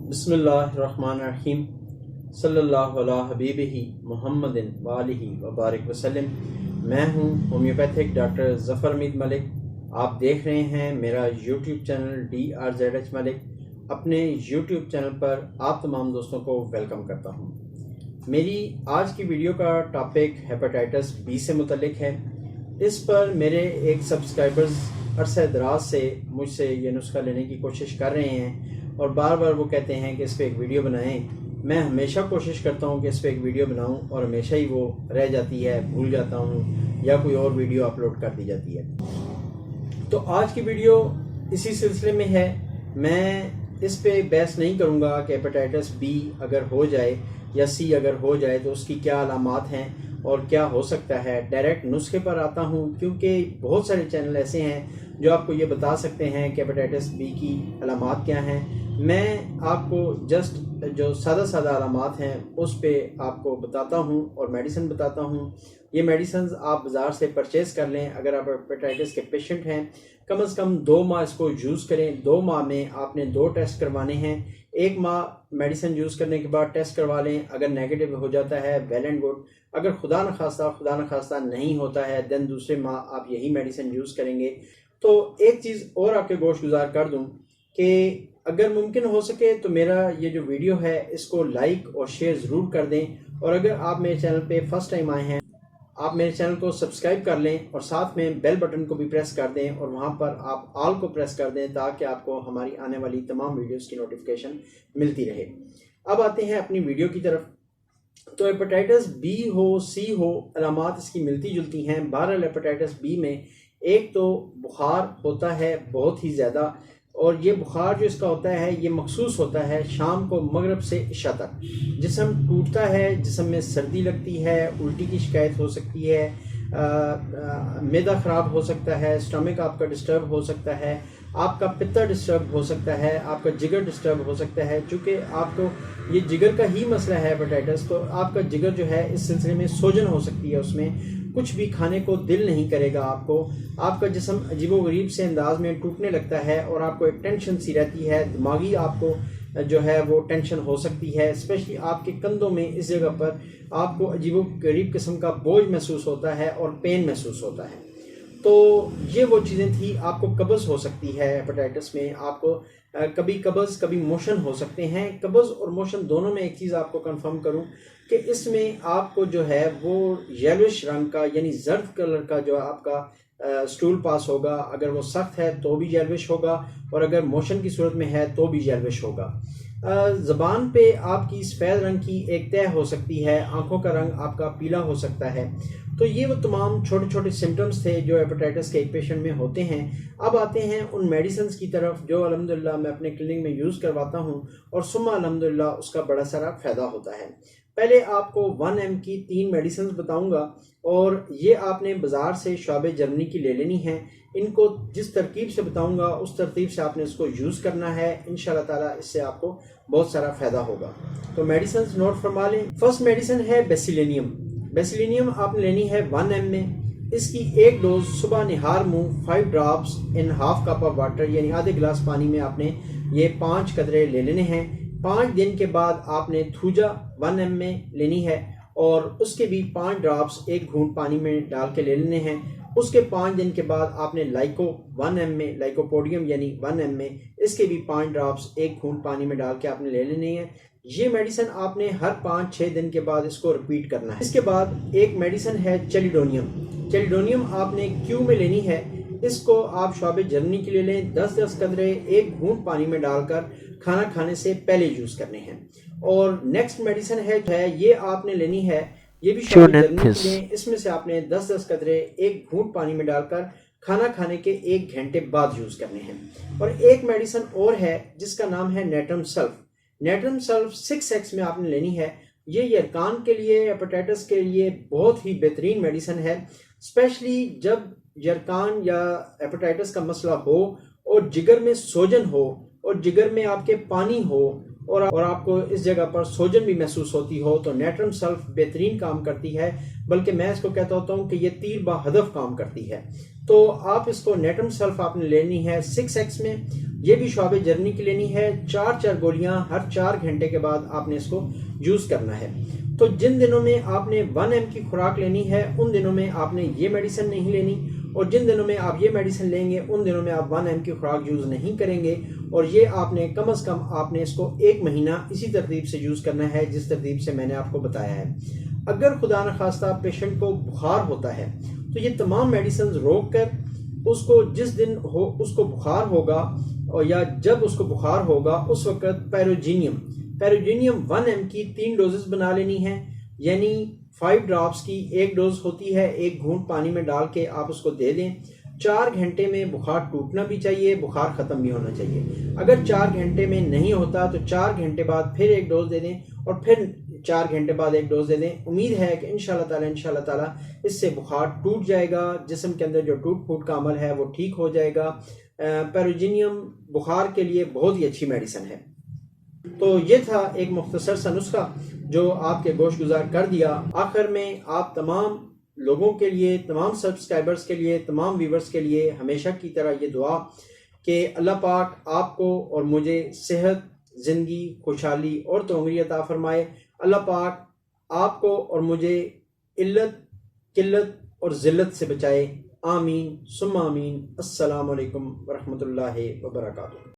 بسم اللہ الرحمن الرحیم صلی اللہ علیہ حبیبہ محمد وآلہ وبارک وسلم۔ میں ہوں ہومیوپیتھک ڈاکٹر ظفر امید ملک۔ آپ دیکھ رہے ہیں میرا یوٹیوب چینل DRZH ملک۔ اپنے یوٹیوب چینل پر آپ تمام دوستوں کو ویلکم کرتا ہوں۔ میری آج کی ویڈیو کا ٹاپک ہیپاٹائٹس بی سے متعلق ہے۔ اس پر میرے ایک سبسکرائبرز عرصہ دراز سے مجھ سے یہ نسخہ لینے کی کوشش کر رہے ہیں اور بار بار وہ کہتے ہیں کہ اس پہ ایک ویڈیو بنائیں۔ میں ہمیشہ کوشش کرتا ہوں کہ اس پہ ایک ویڈیو بناؤں اور ہمیشہ ہی وہ رہ جاتی ہے، بھول جاتا ہوں یا کوئی اور ویڈیو اپلوڈ کر دی جاتی ہے۔ تو آج کی ویڈیو اسی سلسلے میں ہے۔ میں اس پہ بحث نہیں کروں گا کہ ہیپاٹائٹس بی اگر ہو جائے یا سی اگر ہو جائے تو اس کی کیا علامات ہیں اور کیا ہو سکتا ہے۔ ڈائریکٹ نسخے پر آتا ہوں کیونکہ بہت سارے چینل ایسے ہیں جو آپ کو یہ بتا سکتے ہیں کہ ہیپاٹائٹس بی کی علامات کیا ہیں۔ میں آپ کو جسٹ جو سادہ علامات ہیں اس پہ آپ کو بتاتا ہوں اور میڈیسن بتاتا ہوں۔ یہ میڈیسنز آپ بازار سے پرچیز کر لیں۔ اگر آپ ہیپاٹائٹس کے پیشنٹ ہیں کم از کم 2 ماہ اس کو یوز کریں۔ 2 ماہ میں آپ نے 2 ٹیسٹ کروانے ہیں۔ 1 ماہ میڈیسن یوز کرنے کے بعد ٹیسٹ کروا لیں۔ اگر نیگیٹو ہو جاتا ہے ویل اینڈ گڈ، اگر خدا نخواستہ نہیں ہوتا ہے دین دوسرے ماہ آپ یہی میڈیسن یوز کریں گے۔ تو ایک چیز اور آپ کے گوش گزار کر دوں کہ اگر ممکن ہو سکے تو میرا یہ جو ویڈیو ہے اس کو لائک اور شیئر ضرور کر دیں، اور اگر آپ میرے چینل پہ فرسٹ ٹائم آئے ہیں آپ میرے چینل کو سبسکرائب کر لیں اور ساتھ میں بیل بٹن کو بھی پریس کر دیں اور وہاں پر آپ آل کو پریس کر دیں تاکہ آپ کو ہماری آنے والی تمام ویڈیوز کی نوٹیفیکیشن ملتی رہے۔ اب آتے ہیں اپنی ویڈیو کی طرف۔ تو ہیپاٹائٹس بی ہو سی ہو، علامات اس کی ملتی جلتی ہیں۔ بہرحال ہیپاٹائٹس بی میں ایک تو بخار ہوتا ہے بہت ہی زیادہ، اور یہ بخار جو اس کا ہوتا ہے یہ مخصوص ہوتا ہے شام کو مغرب سے عشاء تک۔ جسم ٹوٹتا ہے، جسم میں سردی لگتی ہے، الٹی کی شکایت ہو سکتی ہے، معدہ خراب ہو سکتا ہے، اسٹمک آپ کا ڈسٹرب ہو سکتا ہے، آپ کا پتا ڈسٹرب ہو سکتا ہے، آپ کا جگر ڈسٹرب ہو سکتا ہے۔ چونکہ آپ کو یہ جگر کا ہی مسئلہ ہے ہیپاٹائٹس، تو آپ کا جگر جو ہے اس سلسلے میں سوجن ہو سکتی ہے، اس میں کچھ بھی کھانے کو دل نہیں کرے گا آپ کا جسم عجیب و غریب سے انداز میں ٹوٹنے لگتا ہے اور آپ کو ایک ٹینشن سی رہتی ہے، دماغی آپ کو جو ہے وہ ٹینشن ہو سکتی ہے، اسپیشلی آپ کے کندھوں میں اس جگہ پر آپ کو عجیب و غریب قسم کا بوجھ محسوس ہوتا ہے اور پین محسوس ہوتا ہے۔ تو یہ وہ چیزیں تھیں۔ آپ کو قبض ہو سکتی ہے ہیپاٹائٹس میں، آپ کو کبھی قبض کبھی موشن ہو سکتے ہیں۔ قبض اور موشن دونوں میں ایک چیز آپ کو کنفرم کروں کہ اس میں آپ کو جو ہے وہ یلوش رنگ کا یعنی زرد کلر کا جو آپ کا سٹول پاس ہوگا، اگر وہ سخت ہے تو بھی یلوش ہوگا اور اگر موشن کی صورت میں ہے تو بھی یلوش ہوگا۔ زبان پہ آپ کی سفید رنگ کی ایک تہ ہو سکتی ہے، آنکھوں کا رنگ آپ کا پیلا ہو سکتا ہے۔ تو یہ وہ تمام چھوٹے چھوٹے سمٹمز تھے جو ہیپاٹائٹس کے ایک پیشنٹ میں ہوتے ہیں۔ اب آتے ہیں ان میڈیسنز کی طرف جو الحمدللہ میں اپنے کلینک میں یوز کرواتا ہوں اور ثم الحمدللہ اس کا بڑا سارا فائدہ ہوتا ہے۔ پہلے آپ کو 1 ایم کی 3 میڈیسنز بتاؤں گا اور یہ آپ نے بازار سے شعب جرمنی کی لے لینی ہے۔ ان کو جس ترکیب سے بتاؤں گا اس ترتیب سے آپ نے اس کو یوز کرنا ہے، انشاءاللہ تعالیٰ اس سے آپ کو بہت سارا فائدہ ہوگا۔ تو میڈیسنز نوٹ فرما لیں۔ فرسٹ میڈیسن ہے بیسیلینیم۔ بیسیلینیم آپ نے لینی ہے 1 ایم میں۔ اس کی ایک ڈوز صبح نہار منہ 5 drops in half cup of water یعنی آدھے گلاس پانی میں آپ نے یہ 5 قطرے لے لینے ہیں۔ 5 دن کے بعد آپ نے تھوجا 1 ایم میں لینی ہے اور اس کے بھی 5 ڈراپس ایک گھونٹ پانی میں ڈال کے لے لینے ہیں۔ اس کے 5 دن کے بعد آپ نے لائکو 1 ایم میں، لائکوپوڈیم یعنی 1 ایم میں، اس کے بھی 5 ڈراپس ایک گھونٹ پانی میں ڈال کے آپ نے لے لینے ہیں۔ یہ میڈیسن آپ نے ہر 5-6 دن کے بعد اس کو رپیٹ کرنا ہے۔ اس کے بعد ایک میڈیسن ہے چیلیڈونیم۔ چیلیڈونیم آپ نے کیو میں لینی ہے۔ اس کو آپ شعب جرمنی کے لیے لیں، 10 قطرے ایک گھونٹ پانی میں ڈال کر کھانا کھانے سے پہلے یوز کرنے ہیں۔ اور نیکسٹ میڈیسن ہے یہ آپ نے لینی ہے، یہ بھی شعب جرمنی کے لیں۔ اس میں سے آپ نے 10 قطرے ایک گھونٹ پانی میں ڈال کر کھانا کھانے کے 1 گھنٹے بعد یوز کرنے ہیں۔ اور ایک میڈیسن اور ہے جس کا نام ہے نیٹرم سلف۔ نیٹرم سلف 6x میں آپ نے لینی ہے۔ یہ یرکان کے لیے، ہیپاٹائٹس کے لیے بہت ہی بہترین میڈیسن ہے، اسپیشلی جب یرکان یا ہیپاٹائٹس کا مسئلہ ہو اور جگر میں سوجن ہو اور جگر میں آپ کے پانی ہو اور آپ کو اس جگہ پر سوجن بھی محسوس ہوتی ہو تو نیٹرم سلف بہترین کام کرتی ہے، بلکہ میں اس کو کہتا ہوتا ہوں کہ یہ تیر با ہدف کام کرتی ہے۔ تو آپ اس کو نیٹرم سلف آپ نے لینی ہے 6x میں، یہ بھی شعب جرمنی کی لینی ہے، 4 گولیاں ہر 4 گھنٹے کے بعد آپ نے اس کو یوز کرنا ہے۔ تو جن دنوں میں آپ نے 1 کی خوراک لینی ہے ان دنوں میں آپ نے یہ میڈیسن نہیں لینی، اور جن دنوں میں آپ یہ میڈیسن لیں گے ان دنوں میں آپ 1 کی خوراک یوز نہیں کریں گے، اور یہ آپ نے کم از کم آپ نے اس کو 1 مہینہ اسی ترتیب سے یوز کرنا ہے جس ترتیب سے میں نے آپ کو بتایا ہے۔ اگر خدا نخواستہ پیشنٹ کو بخار ہوتا ہے تو یہ تمام میڈیسنز روک کر اس کو جس دن اس کو بخار ہوگا یا جب اس کو بخار ہوگا اس وقت پیروجینیم 1 کی 3 ڈوزز بنا لینی ہے، یعنی 5 ڈراپس کی 1 ڈوز ہوتی ہے، 1 گھونٹ پانی میں ڈال کے آپ اس کو دے دیں۔ 4 گھنٹے میں بخار ٹوٹنا بھی چاہیے، بخار ختم بھی ہونا چاہیے۔ اگر 4 گھنٹے میں نہیں ہوتا تو 4 گھنٹے بعد پھر 1 ڈوز دے دیں، اور پھر 4 گھنٹے بعد 1 ڈوز دے دیں۔ امید ہے کہ انشاءاللہ تعالی اس سے بخار ٹوٹ جائے گا، جسم کے اندر جو ٹوٹ پھوٹ کا عمل ہے وہ ٹھیک ہو جائے گا۔ پیروجینیم بخار کے لیے بہت ہی اچھی میڈیسن ہے۔ تو یہ تھا ایک مختصر سا نسخہ جو آپ کے گوش گزار کر دیا۔ آخر میں آپ تمام لوگوں کے لیے، تمام سبسکرائبرز کے لیے، تمام ویورز کے لیے ہمیشہ کی طرح یہ دعا کہ اللہ پاک آپ کو اور مجھے صحت، زندگی، خوشحالی اور توانگری عطا فرمائے۔ اللہ پاک آپ کو اور مجھے علت، قلت اور ذلت سے بچائے۔ آمین ثم آمین۔ السلام علیکم ورحمۃ اللہ وبرکاتہ۔